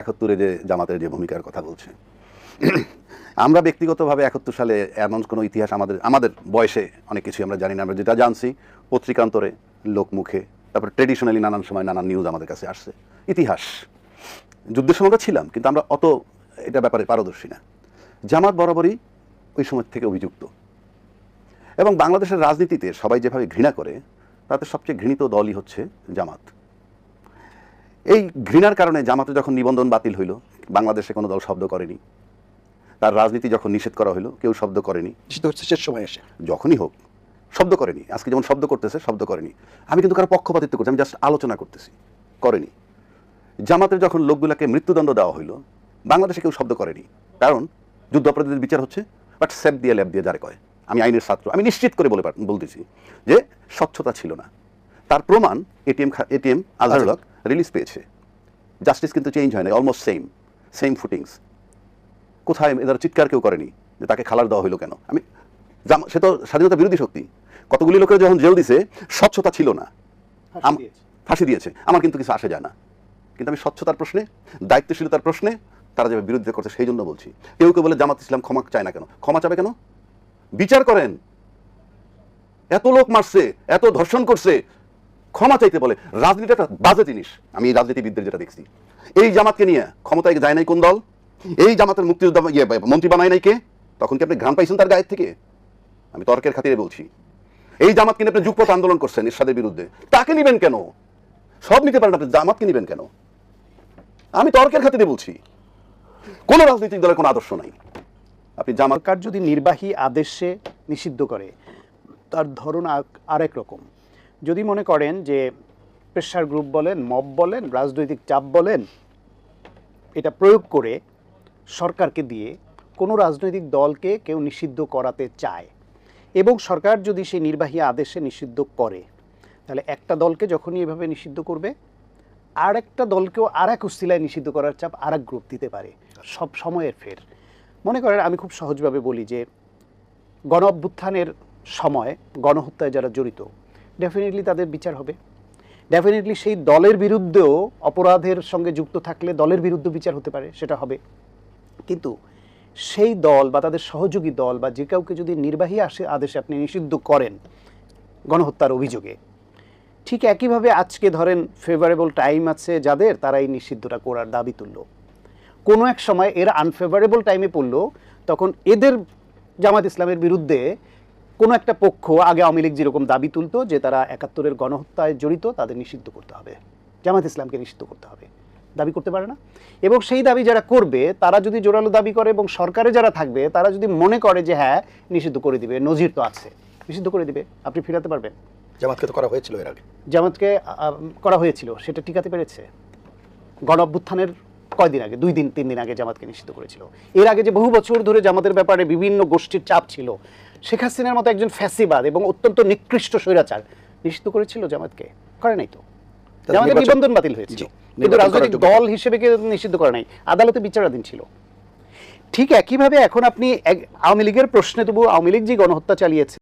71-এ যে জামাতের যে ভূমিকার কথা বলছে, আমরা ব্যক্তিগতভাবে 71 সালে এমন কোনো ইতিহাস আমাদের বয়সে অনেক কিছু আমরা জানি না। আমরা যেটা জানছি পত্রিকান্তরে, লোকমুখে, তারপরে ট্রেডিশনালি নানান সময় নানান নিউজ আমাদের কাছে আসছে। ইতিহাস, যুদ্ধের সময় আমরা ছিলাম, কিন্তু আমরা অত এটা ব্যাপারে পারদর্শী না। জামাত বরাবরই ওই সময় থেকে অভিযুক্ত, এবং বাংলাদেশের রাজনীতিতে সবাই যেভাবে ঘৃণা করে, তাতে সবচেয়ে ঘৃণিত দলই হচ্ছে জামাত। এই ঘৃণার কারণে জামাতে যখন নিবন্ধন বাতিল হইল, বাংলাদেশে কোনো দল শব্দ করেনি। তার রাজনীতি যখন নিষেধ করা হইল, কেউ শব্দ করেনি। শেষ সময় এসে যখনই হোক শব্দ করেনি। আজকে যেমন শব্দ করতেছে, শব্দ করেনি। আমি কিন্তু কারো পক্ষপাতিত্ব করছি, আমি জাস্ট আলোচনা করতেছি, করেনি। জামাতের যখন লোকগুলাকে মৃত্যুদণ্ড দেওয়া হইল, বাংলাদেশে কেউ শব্দ করেনি, কারণ যুদ্ধাপরাধীদের বিচার হচ্ছে। বাট স্যাপ দিয়ে ল্যাব দিয়ে যারে কয়, আমি আইনের ছাত্র, আমি নিশ্চিত করে বলতেছি যে স্বচ্ছতা ছিল না। তার প্রমাণ এটিএম আজহারুল হক রিলিজ পেয়েছে। জাস্টিস কিন্তু চেঞ্জ হয় না, অলমোস্ট সেম ফুটিংস। কোথায় এদের চিৎকার কেউ করেনি যে তাকে খালার দেওয়া হইলো কেন? সে তো স্বাধীনতা বিরোধী শক্তি। কতগুলি লোকের যখন জেল দিছে, স্বচ্ছতা ছিল না, ফাঁসি দিয়েছে। আমার কিন্তু কিছু আসে যায় না, কিন্তু আমি স্বচ্ছতার প্রশ্নে, দায়িত্বশীলতার প্রশ্নে তারা যেভাবে বিরোধিতা করছে সেই জন্য বলছি। কেউ কেউ বলে জামাত ইসলাম ক্ষমা চায় না কেন? ক্ষমা চাবে কেন? বিচার করেন। এত লোক মারছে, এত ধর্ষণ করছে, ক্ষমা চাইতে বলে? রাজনীতি একটা বাজে জিনিস। আমি এই রাজনীতিবিদদের যেটা দেখছি, এই জামাতকে নিয়ে ক্ষমতায় যায় নাই কোন দল? এই জামাতের মুক্তিযোদ্ধা মন্ত্রী বানায় নাই কে? তখন কি আপনি ঘ্রাণ পাইছেন তার গায়ের থেকে? আমি তর্কের খাতিরে বলছি। এই জামাতকে নিয়ে আপনি যুগপথ আন্দোলন করছেন এরশাদের বিরুদ্ধে, তাকে নিবেন কেন? সব নিতে পারেন, আপনি জামাতকে নিবেন কেন? আমি তর্কের খাতিরে বলছি। কোন রাজনৈতিক দলের কোনো আদর্শ নাই। আপনি জামাত সরকার যদি নির্বাহী আদেশে নিষিদ্ধ করে, তার ধরন আরেক রকম। যদি মনে করেন যে প্রেসার গ্রুপ বলেন, মব বলেন, রাজনৈতিক চাপ বলেন, এটা প্রয়োগ করে সরকারকে দিয়ে কোনো রাজনৈতিক দলকে কেউ নিষিদ্ধ করাতে চায়, এবং সরকার যদি সেই নির্বাহী আদেশে নিষিদ্ধ করে, তাহলে একটা দলকে যখনই এভাবে নিষিদ্ধ করবে, আর একটা দলকেও আর এক উসিলায় নিষিদ্ধ করার চাপ আর এক গ্রুপ দিতে পারে। সব সময়ের ফের মনে করেন, আমি খুব সহজভাবে বলি যে গণ অভ্যুত্থানের সময় গণহত্যায় যারা জড়িত, ডেফিনেটলি তাদের বিচার হবে। ডেফিনেটলি সেই দলের বিরুদ্ধেও অপরাধের সঙ্গে যুক্ত থাকলে দলের বিরুদ্ধে বিচার হতে পারে, সেটা হবে। কিন্তু সেই দল বা তাদের সহযোগী দল বা যে কাউকে যদি নির্বাহী আদেশে আপনি নিষিদ্ধ করেন গণহত্যার অভিযোগে, ঠিক একইভাবে আজকে ধরেন ফেভারেবল টাইম আছে যাদের, তারা এই নিষিদ্ধটা করার দাবি তুলল। কোনো এক সময় এরা আনফেভারেবল টাইমে পড়লো, তখন এদের জামাত ইসলামের বিরুদ্ধে কোনো একটা পক্ষ, আগে আওয়ামী লীগ যেরকম দাবি তুলতো যে তারা 71-এর গণহত্যায় জড়িত, তাদের নিষিদ্ধ করতে হবে, জামাত ইসলামকে নিষিদ্ধ করতে হবে, দাবি করতে পারে না। এবং সেই দাবি যারা করবে, তারা যদি জোরালো দাবি করে, এবং সরকারে যারা থাকবে তারা যদি মনে করে যে হ্যাঁ নিষিদ্ধ করে দিবে, নজির তো আছে, নিষিদ্ধ করে দিবে, আপনি ফিরাতে পারবেন? জামাতকে তো করা হয়েছিল এর আগে, জামাতকে করা হয়েছিল, সেটা টিকাতে পেরেছে? গণ অভ্যুত্থানের কয়দিন আগে, 2-3 দিন আগে জামাতকে নিষিদ্ধ করেছিল। এর আগে যে বহু বছর ধরে জামাতের ব্যাপারে বিভিন্ন গোষ্ঠীর চাপ ছিল, শেখ হাসিনার মতো একজন ফ্যাসিবাদ এবং অত্যন্ত নিকৃষ্ট স্বৈরাচার নিষিদ্ধ করেছিল জামাতকে? করে নাই তো। জামাতের নিবন্ধন বাতিল হয়েছিল, কিন্তু রাজনৈতিক দল হিসেবে নিষিদ্ধ করে নাই, আদালতে বিচারাধীন ছিল। ঠিক একইভাবে এখন আপনি আওয়ামী লীগের প্রশ্নে, তবু আওয়ামী লীগ যে গণহত্যা চালিয়েছে